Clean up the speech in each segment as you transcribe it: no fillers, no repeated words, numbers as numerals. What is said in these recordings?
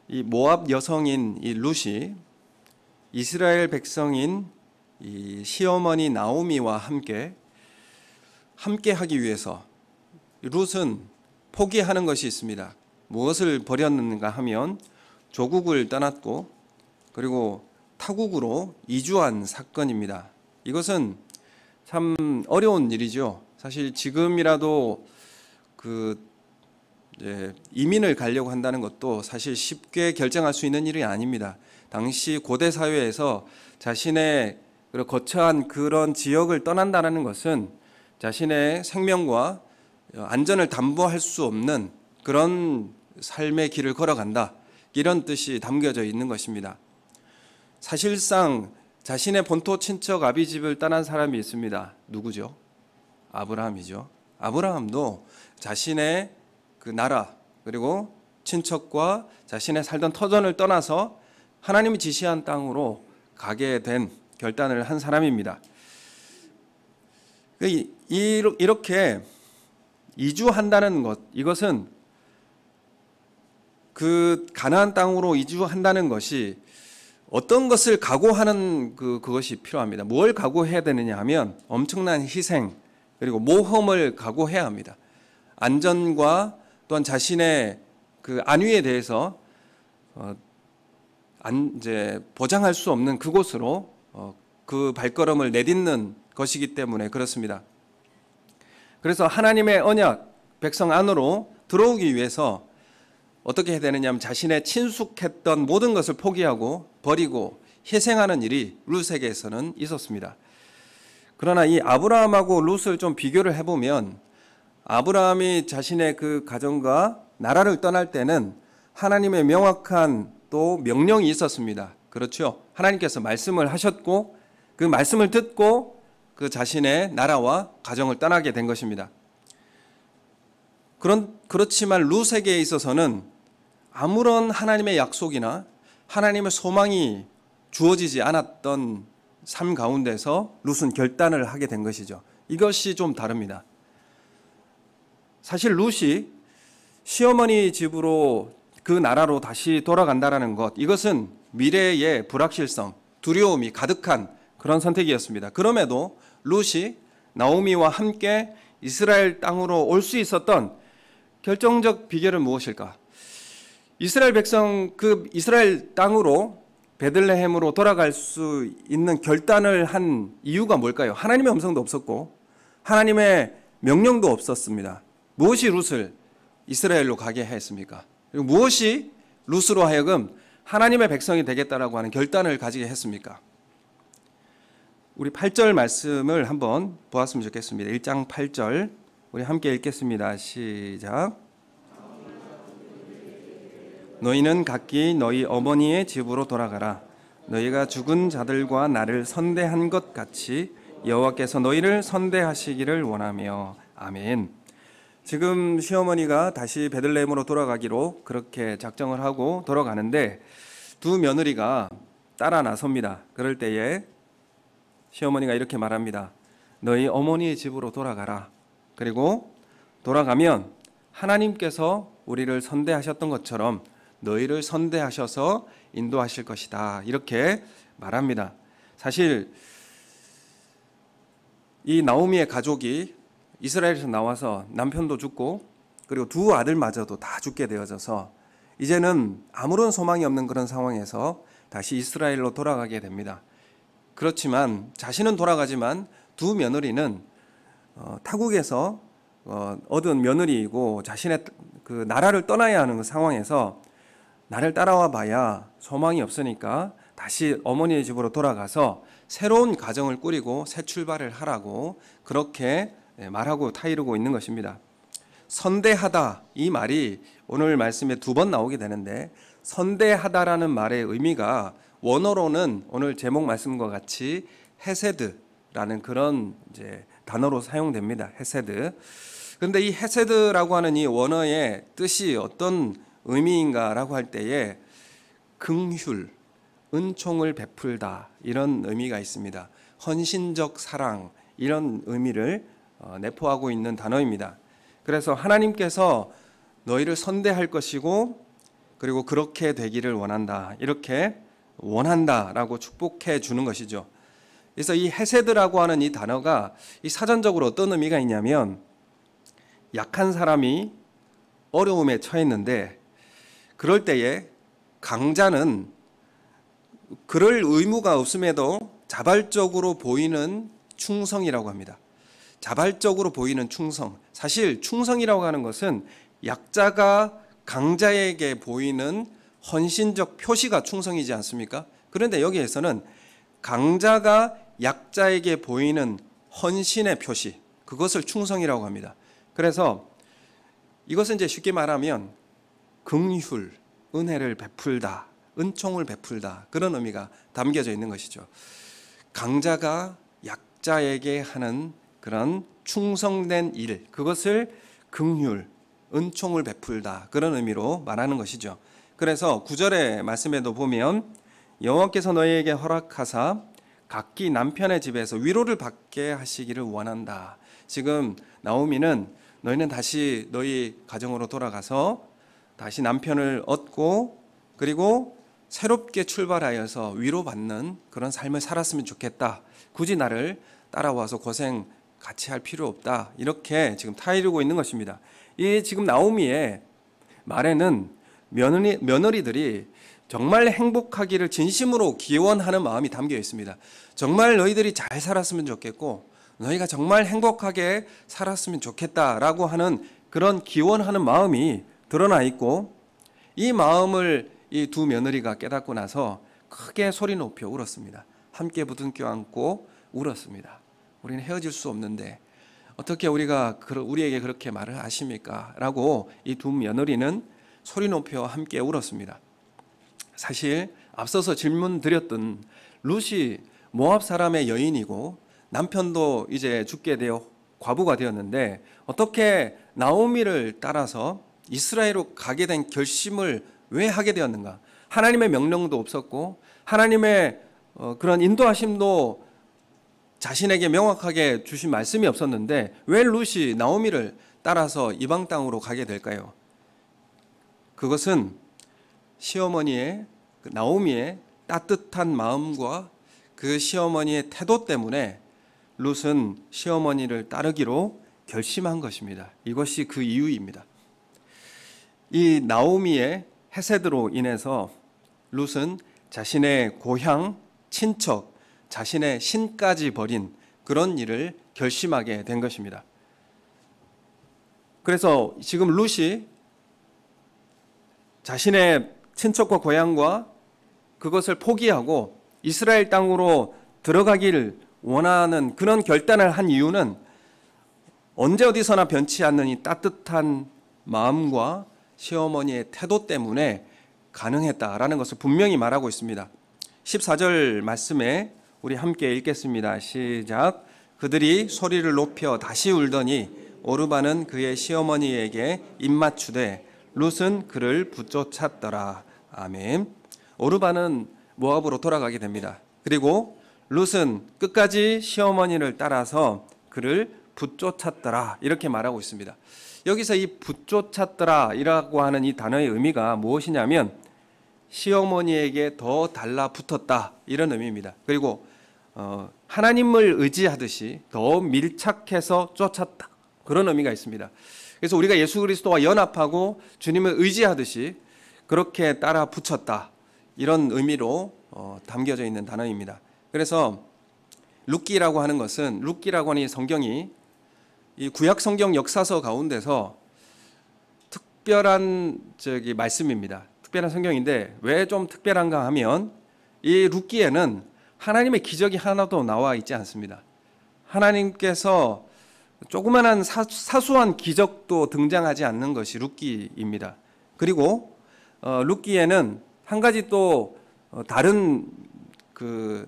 이 모압 여성인 이 룻이 이스라엘 백성인 이 시어머니 나오미와 함께 하기 위해서 룻은 포기하는 것이 있습니다. 무엇을 버렸는가 하면 조국을 떠났고 그리고 타국으로 이주한 사건입니다. 이것은 참 어려운 일이죠. 사실 지금이라도 이민을 가려고 한다는 것도 사실 쉽게 결정할 수 있는 일이 아닙니다. 당시 고대 사회에서 자신의 거처한 그런 지역을 떠난다는 것은 자신의 생명과 안전을 담보할 수 없는 그런 삶의 길을 걸어간다, 이런 뜻이 담겨져 있는 것입니다. 사실상 자신의 본토 친척 아비집을 떠난 사람이 있습니다. 누구죠? 아브라함이죠. 아브라함도 자신의 그 나라 그리고 친척과 자신의 살던 터전을 떠나서 하나님이 지시한 땅으로 가게 된 결단을 한 사람입니다. 이렇게 이주한다는 것, 이것은 그 가나안 땅으로 이주한다는 것이 어떤 것을 각오하는 그것이 필요합니다. 뭘 각오해야 되느냐 하면 엄청난 희생 그리고 모험을 각오해야 합니다. 안전과 또한 자신의 그 안위에 대해서 보장할 수 없는 그곳으로 그 발걸음을 내딛는 것이기 때문에 그렇습니다. 그래서 하나님의 언약 백성 안으로 들어오기 위해서 어떻게 해야 되느냐 하면 자신의 친숙했던 모든 것을 포기하고 버리고 희생하는 일이 룻에게서는 있었습니다. 그러나 이 아브라함하고 룻을 좀 비교를 해보면 아브라함이 자신의 그 가정과 나라를 떠날 때는 하나님의 명확한 또 명령이 있었습니다. 그렇죠? 하나님께서 말씀을 하셨고 그 말씀을 듣고 그 자신의 나라와 가정을 떠나게 된 것입니다. 그렇지만 룻에게 있어서는 아무런 하나님의 약속이나 하나님의 소망이 주어지지 않았던 삶 가운데서 룻은 결단을 하게 된 것이죠. 이것이 좀 다릅니다. 사실 룻이 시어머니 집으로 그 나라로 다시 돌아간다는 것, 이것은 미래의 불확실성, 두려움이 가득한 그런 선택이었습니다. 그럼에도 룻이 나오미와 함께 이스라엘 땅으로 올 수 있었던 결정적 비결은 무엇일까? 이스라엘 백성 이스라엘 땅으로 베들레헴으로 돌아갈 수 있는 결단을 한 이유가 뭘까요? 하나님의 음성도 없었고 하나님의 명령도 없었습니다. 무엇이 룻을 이스라엘로 가게 했습니까? 그리고 무엇이 룻으로 하여금 하나님의 백성이 되겠다라고 하는 결단을 가지게 했습니까? 우리 8절 말씀을 한번 보았으면 좋겠습니다. 1장 8절 우리 함께 읽겠습니다. 시작. 너희는 각기 너희 어머니의 집으로 돌아가라. 너희가 죽은 자들과 나를 선대한 것 같이 여호와께서 너희를 선대하시기를 원하며. 아멘. 지금 시어머니가 다시 베들레헴으로 돌아가기로 그렇게 작정을 하고 돌아가는데 두 며느리가 따라 나섭니다. 그럴 때에 시어머니가 이렇게 말합니다. 너희 어머니의 집으로 돌아가라. 그리고 돌아가면 하나님께서 우리를 선대하셨던 것처럼 너희를 선대하셔서 인도하실 것이다. 이렇게 말합니다. 사실 이 나오미의 가족이 이스라엘에서 나와서 남편도 죽고 그리고 두 아들마저도 다 죽게 되어져서 이제는 아무런 소망이 없는 그런 상황에서 다시 이스라엘로 돌아가게 됩니다. 그렇지만 자신은 돌아가지만 두 며느리는 타국에서 얻은 며느리이고 자신의 그 나라를 떠나야 하는 그 상황에서 나를 따라와 봐야 소망이 없으니까 다시 어머니의 집으로 돌아가서 새로운 가정을 꾸리고 새 출발을 하라고 그렇게 말하고 타이르고 있는 것입니다. 선대하다, 이 말이 오늘 말씀에 두 번 나오게 되는데 선대하다라는 말의 의미가 원어로는 오늘 제목 말씀과 같이 헤세드라는 그런 단어로 사용됩니다. 헤세드. 그런데 이 헤세드라고 하는 이 원어의 뜻이 어떤 의미인가라고 할 때에 긍휼, 은총을 베풀다 이런 의미가 있습니다. 헌신적 사랑 이런 의미를 내포하고 있는 단어입니다. 그래서 하나님께서 너희를 선대할 것이고 그리고 그렇게 되기를 원한다. 이렇게 원한다라고 축복해 주는 것이죠. 그래서 이 헤세드라고 하는 이 단어가 이 사전적으로 어떤 의미가 있냐면 약한 사람이 어려움에 처했는데 그럴 때에 강자는 그럴 의무가 없음에도 자발적으로 보이는 충성이라고 합니다. 자발적으로 보이는 충성. 사실 충성이라고 하는 것은 약자가 강자에게 보이는 헌신적 표시가 충성이지 않습니까? 그런데 여기에서는 강자가 약자에게 보이는 헌신의 표시, 그것을 충성이라고 합니다. 그래서 이것은 이제 쉽게 말하면 긍휼, 은혜를 베풀다, 은총을 베풀다, 그런 의미가 담겨져 있는 것이죠. 강자가 약자에게 하는 그런 충성된 일, 그것을 긍휼, 은총을 베풀다, 그런 의미로 말하는 것이죠. 그래서 9절의 말씀에도 보면 여호와께서 너희에게 허락하사 각기 남편의 집에서 위로를 받게 하시기를 원한다. 지금 나오미는 너희는 다시 너희 가정으로 돌아가서 다시 남편을 얻고 그리고 새롭게 출발하여서 위로받는 그런 삶을 살았으면 좋겠다. 굳이 나를 따라와서 고생 같이 할 필요 없다. 이렇게 지금 타이르고 있는 것입니다. 이 지금 나오미의 말에는 며느리들이 정말 행복하기를 진심으로 기원하는 마음이 담겨 있습니다. 정말 너희들이 잘 살았으면 좋겠고 너희가 정말 행복하게 살았으면 좋겠다라고 하는 그런 기원하는 마음이 드러나 있고 이 마음을 이 두 며느리가 깨닫고 나서 크게 소리 높여 울었습니다. 함께 부둥켜 안고 울었습니다. 우리는 헤어질 수 없는데 어떻게 우리에게 그렇게 말을 하십니까? 라고 이 두 며느리는 소리 높여 함께 울었습니다. 사실 앞서서 질문 드렸던 룻이 모압 사람의 여인이고 남편도 이제 죽게 되어 과부가 되었는데 어떻게 나오미를 따라서 이스라엘로 가게 된 결심을 왜 하게 되었는가? 하나님의 명령도 없었고 하나님의 그런 인도하심도 자신에게 명확하게 주신 말씀이 없었는데 왜 룻이 나오미를 따라서 이방 땅으로 가게 될까요? 그것은 시어머니의 나오미의 따뜻한 마음과 그 시어머니의 태도 때문에 룻은 시어머니를 따르기로 결심한 것입니다. 이것이 그 이유입니다. 이 나오미의 헤세드로 인해서 룻은 자신의 고향, 친척, 자신의 신까지 버린 그런 일을 결심하게 된 것입니다. 그래서 지금 룻이 자신의 친척과 고향과 그것을 포기하고 이스라엘 땅으로 들어가기를 원하는 그런 결단을 한 이유는 언제 어디서나 변치 않는 이 따뜻한 마음과 시어머니의 태도 때문에 가능했다라는 것을 분명히 말하고 있습니다. 14절 말씀에 우리 함께 읽겠습니다. 시작. 그들이 소리를 높여 다시 울더니 오르바는 그의 시어머니에게 입맞추되 룻은 그를 붙쫓았더라. 아멘. 오르바는 모압으로 돌아가게 됩니다. 그리고 룻은 끝까지 시어머니를 따라서 그를 붙쫓았더라. 이렇게 말하고 있습니다. 여기서 이 붙쫓았더라라고 하는 이 단어의 의미가 무엇이냐면 시어머니에게 더 달라붙었다 이런 의미입니다. 그리고 하나님을 의지하듯이 더 밀착해서 쫓았다 그런 의미가 있습니다. 그래서 우리가 예수 그리스도와 연합하고 주님을 의지하듯이 그렇게 따라 붙였다 이런 의미로 담겨져 있는 단어입니다. 그래서 룻기라고 하는 것은 룻기라고 하는 이 성경이 이 구약 성경 역사서 가운데서 특별한 말씀입니다. 특별한 성경인데 왜 좀 특별한가 하면 이 룻기에는 하나님의 기적이 하나도 나와 있지 않습니다. 하나님께서 조그만한 사소한 기적도 등장하지 않는 것이 룻기입니다. 그리고 룻기에는 한 가지 또 다른 그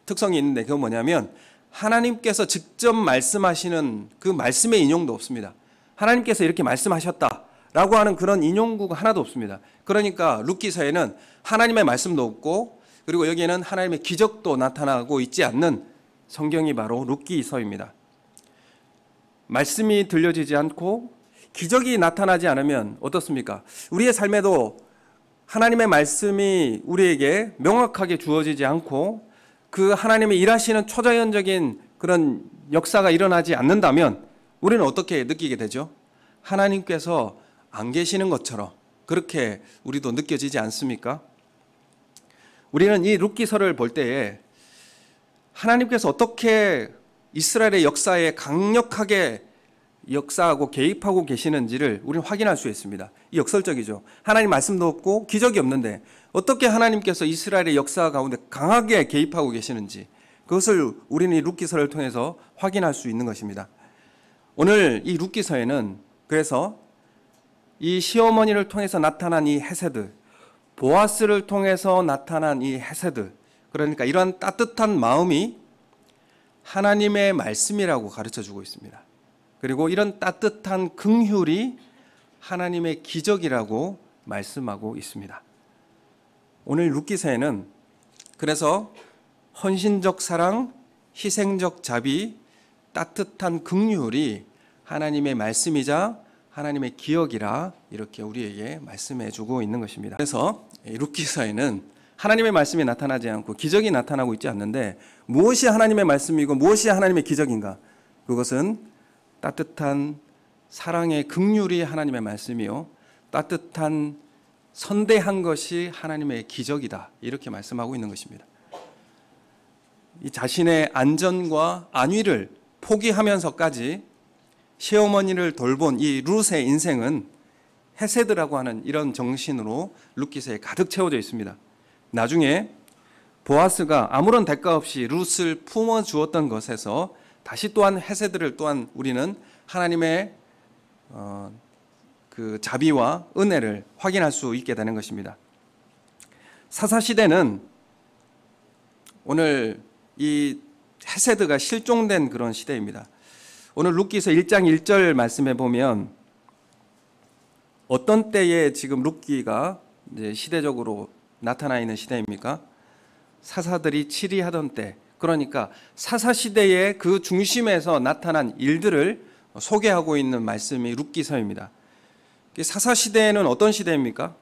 특성이 있는데 그건 뭐냐면 하나님께서 직접 말씀하시는 그 말씀의 인용도 없습니다. 하나님께서 이렇게 말씀하셨다라고 하는 그런 인용구가 하나도 없습니다. 그러니까 룻기서에는 하나님의 말씀도 없고 그리고 여기에는 하나님의 기적도 나타나고 있지 않는 성경이 바로 룻기서입니다. 말씀이 들려지지 않고 기적이 나타나지 않으면 어떻습니까? 우리의 삶에도 하나님의 말씀이 우리에게 명확하게 주어지지 않고 그 하나님의 일하시는 초자연적인 그런 역사가 일어나지 않는다면 우리는 어떻게 느끼게 되죠? 하나님께서 안 계시는 것처럼 그렇게 우리도 느껴지지 않습니까? 우리는 이 룻기서를 볼 때에 하나님께서 어떻게 이스라엘의 역사에 강력하게 역사하고 개입하고 계시는지를 우리는 확인할 수 있습니다. 이 역설적이죠. 하나님 말씀도 없고 기적이 없는데 어떻게 하나님께서 이스라엘의 역사 가운데 강하게 개입하고 계시는지 그것을 우리는 이 룻기서를 통해서 확인할 수 있는 것입니다. 오늘 이 룻기서에는 그래서 이 시어머니를 통해서 나타난 이 헤세드, 보아스를 통해서 나타난 이 헤세드, 그러니까 이러한 따뜻한 마음이 하나님의 말씀이라고 가르쳐주고 있습니다. 그리고 이런 따뜻한 긍휼이 하나님의 기적이라고 말씀하고 있습니다. 오늘 룻기서에는 그래서 헌신적 사랑, 희생적 자비, 따뜻한 긍휼이 하나님의 말씀이자 하나님의 기억이라 이렇게 우리에게 말씀해 주고 있는 것입니다. 그래서 룻기서에는 하나님의 말씀이 나타나지 않고 기적이 나타나고 있지 않는데 무엇이 하나님의 말씀이고 무엇이 하나님의 기적인가? 그것은 따뜻한 사랑의 긍휼이 하나님의 말씀이요 따뜻한 선대한 것이 하나님의 기적이다 이렇게 말씀하고 있는 것입니다. 이 자신의 안전과 안위를 포기하면서까지 시어머니를 돌본 이 룻의 인생은 헤세드라고 하는 이런 정신으로 룻기서에 가득 채워져 있습니다. 나중에 보아스가 아무런 대가 없이 룻을 품어주었던 것에서 다시 또한 헤세드를 또한 우리는 하나님의 그 자비와 은혜를 확인할 수 있게 되는 것입니다. 사사시대는 오늘 이 헤세드가 실종된 그런 시대입니다. 오늘 룻기서 1장 1절 말씀해 보면 어떤 때에 지금 룻기가 이제 시대적으로 나타나 있는 시대입니까? 사사들이 치리하던 때, 그러니까 사사시대의 그 중심에서 나타난 일들을 소개하고 있는 말씀이 룻기서입니다. 사사시대는 어떤 시대입니까?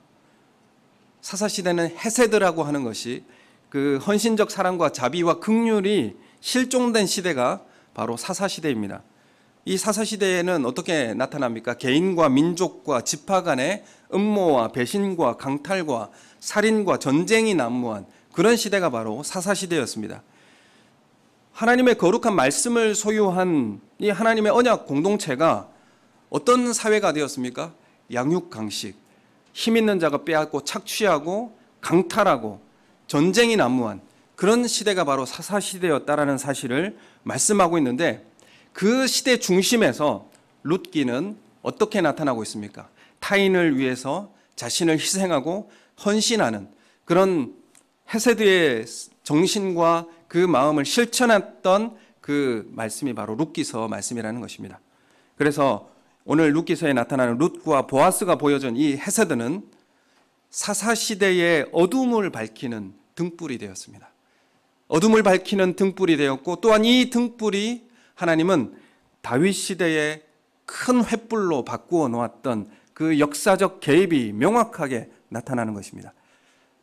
사사시대는 헤세드라고 하는 것이 그 헌신적 사랑과 자비와 긍휼이 실종된 시대가 바로 사사시대입니다. 이 사사시대에는 어떻게 나타납니까? 개인과 민족과 지파 간의 음모와 배신과 강탈과 살인과 전쟁이 난무한 그런 시대가 바로 사사시대였습니다. 하나님의 거룩한 말씀을 소유한 이 하나님의 언약 공동체가 어떤 사회가 되었습니까? 양육강식, 힘 있는 자가 빼앗고 착취하고 강탈하고 전쟁이 난무한 그런 시대가 바로 사사시대였다라는 사실을 말씀하고 있는데 그 시대 중심에서 룻기는 어떻게 나타나고 있습니까? 타인을 위해서 자신을 희생하고 헌신하는 그런 헤세드의 정신과 그 마음을 실천했던 그 말씀이 바로 룻기서 말씀이라는 것입니다. 그래서 오늘 룻기서에 나타나는 룻과 보아스가 보여준 이 헤세드는 사사시대의 어둠을 밝히는 등불이 되었습니다. 어둠을 밝히는 등불이 되었고 또한 이 등불이 하나님은 다윗 시대의 큰 횃불로 바꾸어 놓았던 그 역사적 개입이 명확하게 나타나는 것입니다.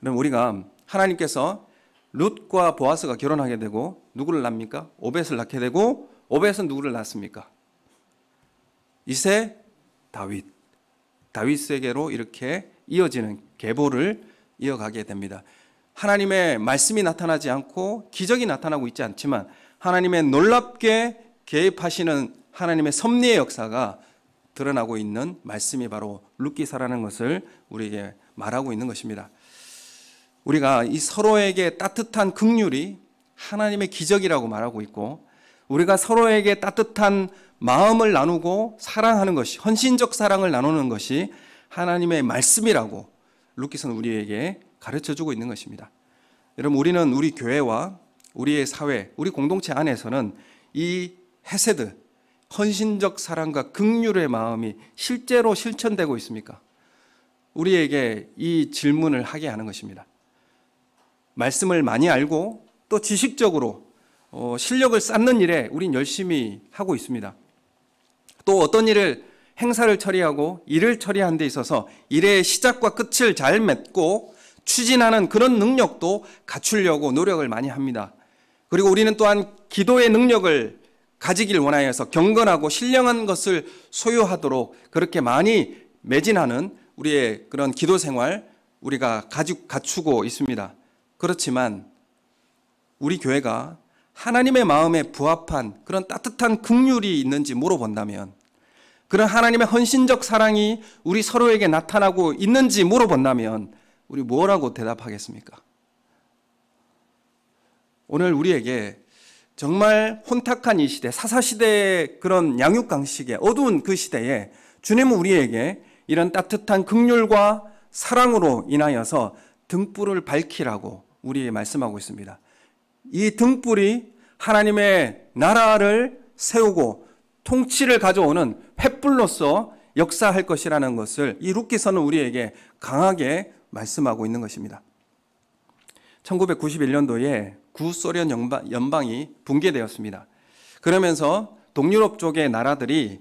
그럼 우리가 하나님께서 룻과 보아스가 결혼하게 되고 누구를 낳습니까? 오벳을 낳게 되고 오벳은 누구를 낳습니까? 이세 다윗. 다윗에게로 이렇게 이어지는 계보를 이어가게 됩니다. 하나님의 말씀이 나타나지 않고 기적이 나타나고 있지 않지만 하나님의 놀랍게 개입하시는 하나님의 섭리의 역사가 드러나고 있는 말씀이 바로 룻기서라는 것을 우리에게 말하고 있는 것입니다. 우리가 이 서로에게 따뜻한 긍휼이 하나님의 기적이라고 말하고 있고 우리가 서로에게 따뜻한 마음을 나누고 사랑하는 것이 헌신적 사랑을 나누는 것이 하나님의 말씀이라고 룻기서는 우리에게 가르쳐주고 있는 것입니다. 여러분 우리는 우리 교회와 우리의 사회, 우리 공동체 안에서는 이 헤세드, 헌신적 사랑과 긍휼의 마음이 실제로 실천되고 있습니까? 우리에게 이 질문을 하게 하는 것입니다. 말씀을 많이 알고 또 지식적으로 실력을 쌓는 일에 우린 열심히 하고 있습니다. 또 어떤 일을 행사를 처리하고 일을 처리하는 데 있어서 일의 시작과 끝을 잘 맺고 추진하는 그런 능력도 갖추려고 노력을 많이 합니다. 그리고 우리는 또한 기도의 능력을 가지길 원하여서 경건하고 신령한 것을 소유하도록 그렇게 많이 매진하는 우리의 그런 기도 생활 우리가 갖추고 있습니다. 그렇지만 우리 교회가 하나님의 마음에 부합한 그런 따뜻한 긍휼이 있는지 물어본다면, 그런 하나님의 헌신적 사랑이 우리 서로에게 나타나고 있는지 물어본다면 우리 뭐라고 대답하겠습니까? 오늘 우리에게 정말 혼탁한 이 시대, 사사시대의 그런 양육강식의 어두운 그 시대에 주님은 우리에게 이런 따뜻한 긍휼과 사랑으로 인하여서 등불을 밝히라고 우리에게 말씀하고 있습니다. 이 등불이 하나님의 나라를 세우고 통치를 가져오는 횃불로서 역사할 것이라는 것을 이 룻기서는 우리에게 강하게 말씀하고 있는 것입니다. 1991년도에 구소련 연방이 붕괴되었습니다. 그러면서 동유럽 쪽의 나라들이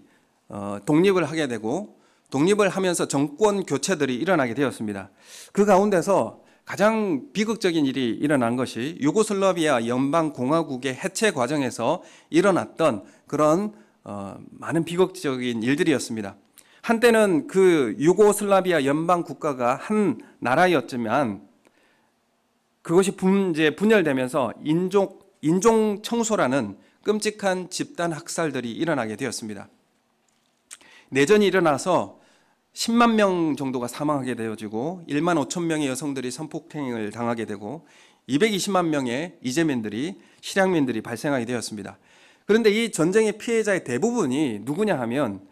독립을 하게 되고 독립을 하면서 정권 교체들이 일어나게 되었습니다. 그 가운데서 가장 비극적인 일이 일어난 것이 유고슬라비아 연방공화국의 해체 과정에서 일어났던 그런 많은 비극적인 일들이었습니다. 한때는 그 유고슬라비아 연방 국가가 한 나라였지만 그것이 분열되면서 인종 청소라는 끔찍한 집단 학살들이 일어나게 되었습니다. 내전이 일어나서 10만 명 정도가 사망하게 되어지고 1만 5천 명의 여성들이 성폭행을 당하게 되고 220만 명의 이재민들이 실향민들이 발생하게 되었습니다. 그런데 이 전쟁의 피해자의 대부분이 누구냐 하면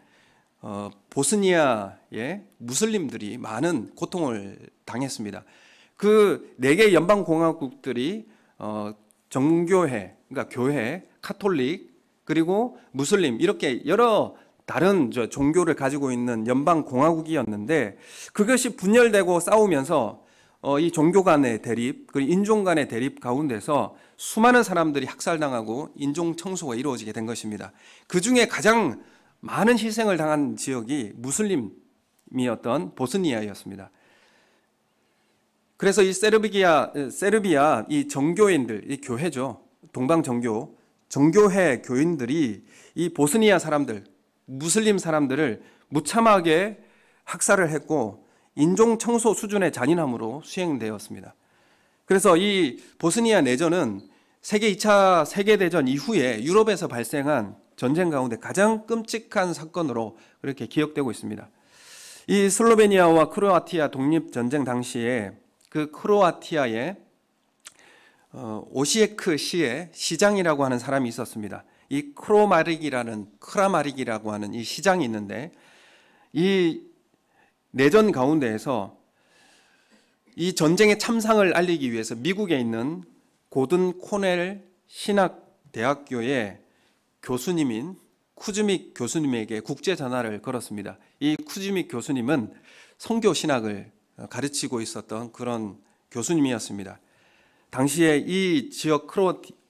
보스니아의 무슬림들이 많은 고통을 당했습니다. 그 4개 연방공화국들이 정교회, 그러니까 교회, 카톨릭, 그리고 무슬림 이렇게 여러 다른 종교를 가지고 있는 연방공화국이었는데 그것이 분열되고 싸우면서 이 종교 간의 대립, 그리고 인종 간의 대립 가운데서 수많은 사람들이 학살당하고 인종 청소가 이루어지게 된 것입니다. 그 중에 가장 많은 희생을 당한 지역이 무슬림이었던 보스니아였습니다. 그래서 이 세르비아 이 정교인들, 이 교회죠. 동방정교, 정교회 교인들이 이 보스니아 사람들, 무슬림 사람들을 무참하게 학살을 했고 인종 청소 수준의 잔인함으로 수행되었습니다. 그래서 이 보스니아 내전은 세계 2차 세계대전 이후에 유럽에서 발생한 전쟁 가운데 가장 끔찍한 사건으로 그렇게 기억되고 있습니다. 이 슬로베니아와 크로아티아 독립전쟁 당시에 그 크로아티아의 오시에크 시의 시장이라고 하는 사람이 있었습니다. 이 크라마릭이라고 하는 이 시장이 있는데 이 내전 가운데에서 이 전쟁의 참상을 알리기 위해서 미국에 있는 고든 코넬 신학대학교의 교수님인 쿠즈믹 교수님에게 국제 전화를 걸었습니다. 이 쿠즈믹 교수님은 선교 신학을 가르치고 있었던 그런 교수님이었습니다. 당시에 이 지역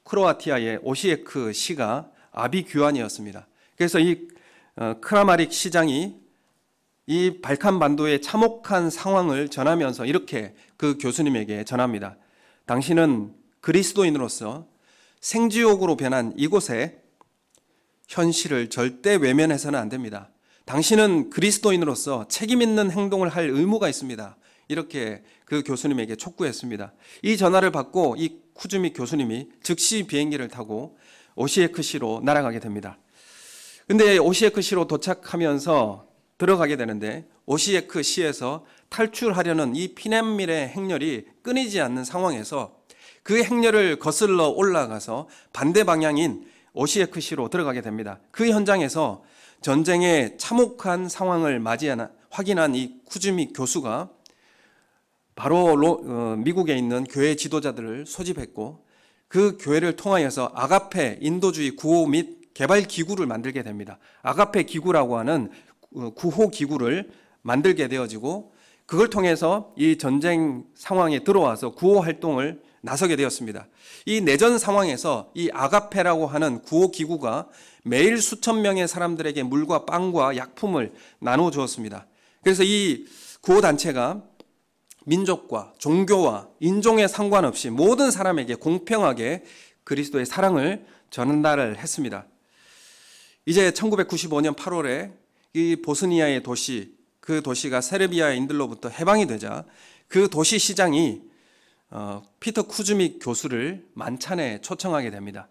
크로아티아의 오시에크 시가 아비규환이었습니다. 그래서 이 크라마릭 시장이 이 발칸 반도의 참혹한 상황을 전하면서 이렇게 그 교수님에게 전합니다. 당신은 그리스도인으로서 생지옥으로 변한 이곳에 현실을 절대 외면해서는 안 됩니다. 당신은 그리스도인으로서 책임 있는 행동을 할 의무가 있습니다. 이렇게 그 교수님에게 촉구했습니다. 이 전화를 받고 이 쿠즈믹 교수님이 즉시 비행기를 타고 오시에크시로 날아가게 됩니다. 근데 오시에크시로 도착하면서 들어가게 되는데 오시에크시에서 탈출하려는 이 피난민의 행렬이 끊이지 않는 상황에서 그 행렬을 거슬러 올라가서 반대 방향인 오시에크시로 들어가게 됩니다. 그 현장에서 전쟁의 참혹한 상황을 확인한 이 쿠즈믹 교수가 바로 미국에 있는 교회 지도자들을 소집했고 그 교회를 통하여서 아가페 인도주의 구호 및 개발 기구를 만들게 됩니다. 아가페 기구라고 하는 구호 기구를 만들게 되어지고 그걸 통해서 이 전쟁 상황에 들어와서 구호 활동을 나서게 되었습니다. 이 내전 상황에서 이 아가페라고 하는 구호 기구가 매일 수천 명의 사람들에게 물과 빵과 약품을 나눠 주었습니다. 그래서 이 구호 단체가 민족과 종교와 인종에 상관없이 모든 사람에게 공평하게 그리스도의 사랑을 전달을 했습니다. 이제 1995년 8월에 이 보스니아의 도시, 그 도시가 세르비아인들로부터 해방이 되자 그 도시 시장이 피터 쿠즈믹 교수를 만찬에 초청하게 됩니다.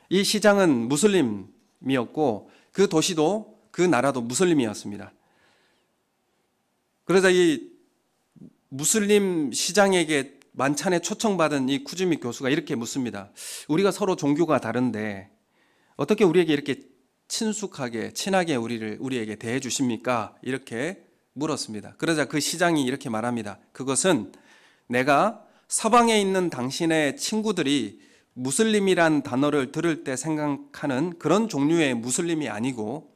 이 시장은 무슬림이었고 그 도시도 그 나라도 무슬림이었습니다. 그러자 이 무슬림 시장에게 만찬에 초청받은 이 쿠즈믹 교수가 이렇게 묻습니다. 우리가 서로 종교가 다른데 어떻게 우리에게 이렇게 친숙하게 친하게 우리에게 대해 주십니까? 이렇게 물었습니다. 그러자 그 시장이 이렇게 말합니다. 그것은 내가 서방에 있는 당신의 친구들이 무슬림이란 단어를 들을 때 생각하는 그런 종류의 무슬림이 아니고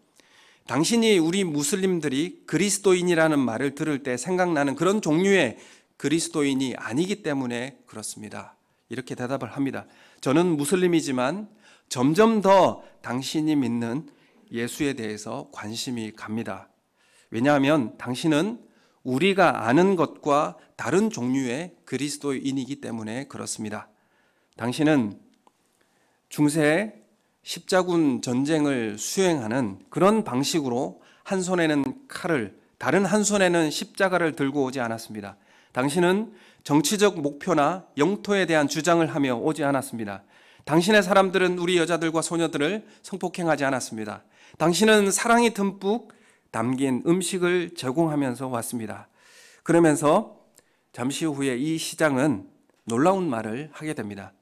당신이 우리 무슬림들이 그리스도인이라는 말을 들을 때 생각나는 그런 종류의 그리스도인이 아니기 때문에 그렇습니다. 이렇게 대답을 합니다. 저는 무슬림이지만 점점 더 당신이 믿는 예수에 대해서 관심이 갑니다. 왜냐하면 당신은 우리가 아는 것과 다른 종류의 그리스도인이기 때문에 그렇습니다. 당신은 중세 십자군 전쟁을 수행하는 그런 방식으로 한 손에는 칼을, 다른 한 손에는 십자가를 들고 오지 않았습니다. 당신은 정치적 목표나 영토에 대한 주장을 하며 오지 않았습니다. 당신의 사람들은 우리 여자들과 소녀들을 성폭행하지 않았습니다. 당신은 사랑이 듬뿍 담긴 음식을 제공하면서 왔습니다. 그러면서 잠시 후에 이 시장은 놀라운 말을 하게 됩니다.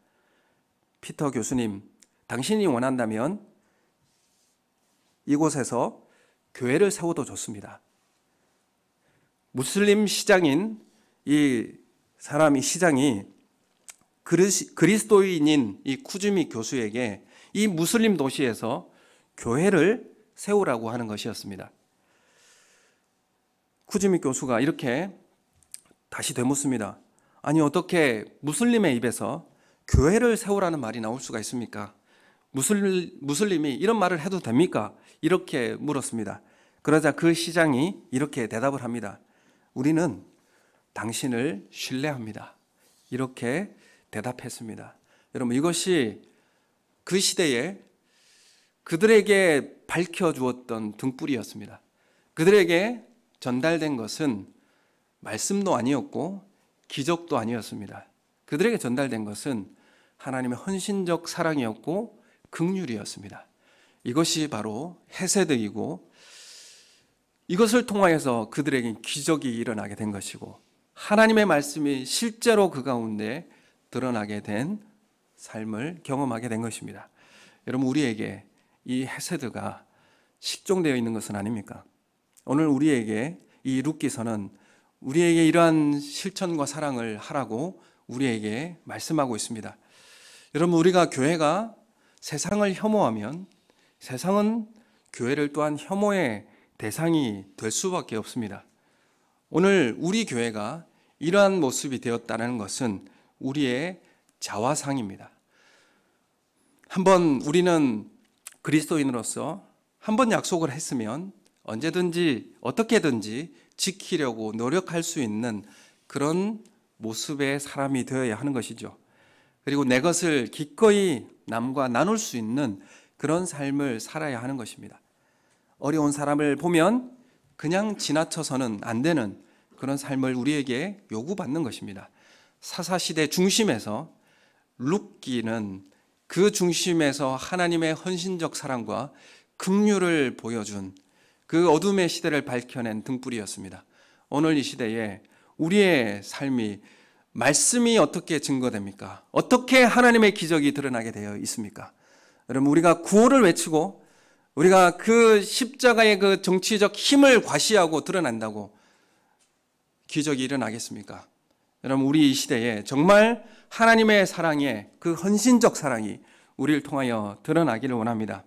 피터 교수님, 당신이 원한다면 이곳에서 교회를 세워도 좋습니다. 무슬림 시장인 이 시장이 그리스도인인 이 쿠즈미 교수에게 이 무슬림 도시에서 교회를 세우라고 하는 것이었습니다. 쿠즈미 교수가 이렇게 다시 되묻습니다. 아니 어떻게 무슬림의 입에서 교회를 세우라는 말이 나올 수가 있습니까? 무슬림이 이런 말을 해도 됩니까? 이렇게 물었습니다. 그러자 그 시장이 이렇게 대답을 합니다. 우리는 당신을 신뢰합니다. 이렇게 대답했습니다. 여러분 이것이 그 시대에 그들에게 밝혀주었던 등불이었습니다. 그들에게 전달된 것은 말씀도 아니었고 기적도 아니었습니다. 그들에게 전달된 것은 하나님의 헌신적 사랑이었고 긍휼이었습니다. 이것이 바로 헤세드이고 이것을 통하여서 그들에게 기적이 일어나게 된 것이고 하나님의 말씀이 실제로 그 가운데 드러나게 된 삶을 경험하게 된 것입니다. 여러분 우리에게 이 헤세드가 식종되어 있는 것은 아닙니까? 오늘 우리에게 이 룻기서는 우리에게 이러한 실천과 사랑을 하라고 우리에게 말씀하고 있습니다. 여러분 우리가 교회가 세상을 혐오하면 세상은 교회를 또한 혐오의 대상이 될 수밖에 없습니다. 오늘 우리 교회가 이러한 모습이 되었다는 것은 우리의 자화상입니다. 한번 우리는 그리스도인으로서 한번 약속을 했으면 언제든지 어떻게든지 지키려고 노력할 수 있는 그런 모습의 사람이 되어야 하는 것이죠. 그리고 내 것을 기꺼이 남과 나눌 수 있는 그런 삶을 살아야 하는 것입니다. 어려운 사람을 보면 그냥 지나쳐서는 안 되는 그런 삶을 우리에게 요구받는 것입니다. 사사시대 중심에서 룻기는 그 중심에서 하나님의 헌신적 사랑과 긍휼을 보여준 그 어둠의 시대를 밝혀낸 등불이었습니다. 오늘 이 시대에 우리의 삶이 말씀이 어떻게 증거됩니까? 어떻게 하나님의 기적이 드러나게 되어 있습니까? 여러분 우리가 구호를 외치고 우리가 그 십자가의 그 정치적 힘을 과시하고 드러난다고 기적이 일어나겠습니까? 여러분 우리 이 시대에 정말 하나님의 사랑의 그 헌신적 사랑이 우리를 통하여 드러나기를 원합니다.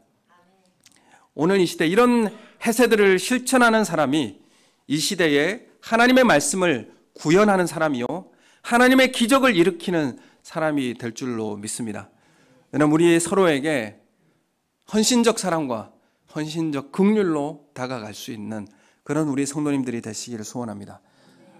오늘 이 시대 이런 헤세드를 실천하는 사람이 이 시대에 하나님의 말씀을 구현하는 사람이요 하나님의 기적을 일으키는 사람이 될 줄로 믿습니다. 여러분, 우리 서로에게 헌신적 사랑과 헌신적 긍휼로 다가갈 수 있는 그런 우리 성도님들이 되시기를 소원합니다.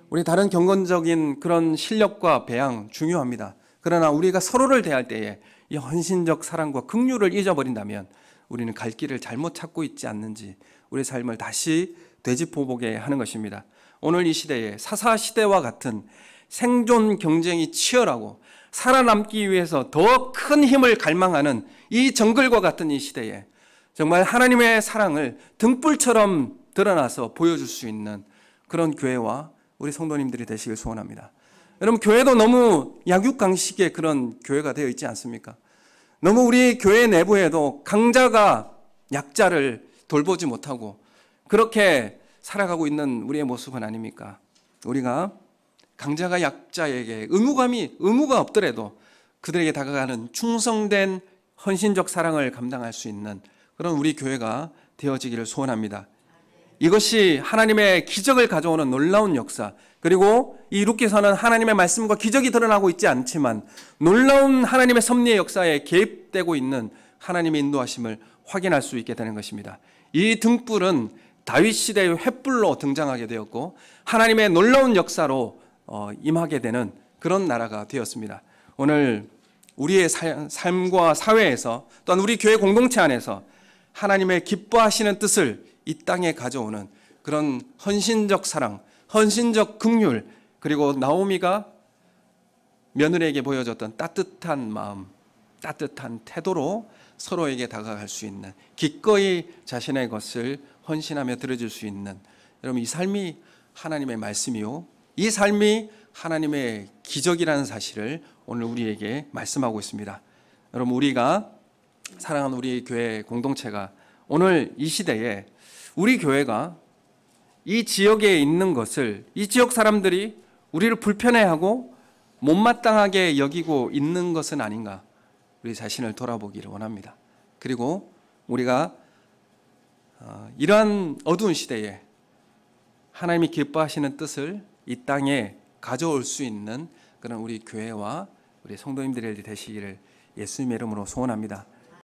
우리 다른 경건적인 그런 실력과 배양 중요합니다. 그러나 우리가 서로를 대할 때에 이 헌신적 사랑과 긍휼을 잊어버린다면 우리는 갈 길을 잘못 찾고 있지 않는지 우리 삶을 다시 되짚어보게 하는 것입니다. 오늘 이 시대에 사사 시대와 같은 생존 경쟁이 치열하고 살아남기 위해서 더 큰 힘을 갈망하는 이 정글과 같은 이 시대에 정말 하나님의 사랑을 등불처럼 드러나서 보여줄 수 있는 그런 교회와 우리 성도님들이 되시길 소원합니다. 여러분, 교회도 너무 약육강식의 그런 교회가 되어 있지 않습니까? 너무 우리 교회 내부에도 강자가 약자를 돌보지 못하고 그렇게 살아가고 있는 우리의 모습은 아닙니까? 우리가 강자가 약자에게 의무가 없더라도 그들에게 다가가는 충성된 헌신적 사랑을 감당할 수 있는 그런 우리 교회가 되어지기를 소원합니다. 이것이 하나님의 기적을 가져오는 놀라운 역사, 그리고 이 룻기서는 하나님의 말씀과 기적이 드러나고 있지 않지만 놀라운 하나님의 섭리의 역사에 개입되고 있는 하나님의 인도하심을 확인할 수 있게 되는 것입니다. 이 등불은 다윗 시대의 횃불로 등장하게 되었고 하나님의 놀라운 역사로 임하게 되는 그런 나라가 되었습니다. 오늘 우리의 삶과 사회에서 또한 우리 교회 공동체 안에서 하나님의 기뻐하시는 뜻을 이 땅에 가져오는 그런 헌신적 사랑, 헌신적 긍휼, 그리고 나오미가 며느리에게 보여줬던 따뜻한 마음, 따뜻한 태도로 서로에게 다가갈 수 있는, 기꺼이 자신의 것을 헌신하며 들어줄 수 있는, 여러분, 이 삶이 하나님의 말씀이요, 이 삶이 하나님의 기적이라는 사실을 오늘 우리에게 말씀하고 있습니다. 여러분, 우리가 사랑하는 우리 교회 공동체가 오늘 이 시대에 우리 교회가 이 지역에 있는 것을 이 지역 사람들이 우리를 불편해하고 못마땅하게 여기고 있는 것은 아닌가, 우리 자신을 돌아보기를 원합니다. 그리고 우리가 이러한 어두운 시대에 하나님이 기뻐하시는 뜻을 이 땅에 가져올 수 있는 그런 우리 교회와 우리 성도님들이 되시기를 예수님의 이름으로 소원합니다.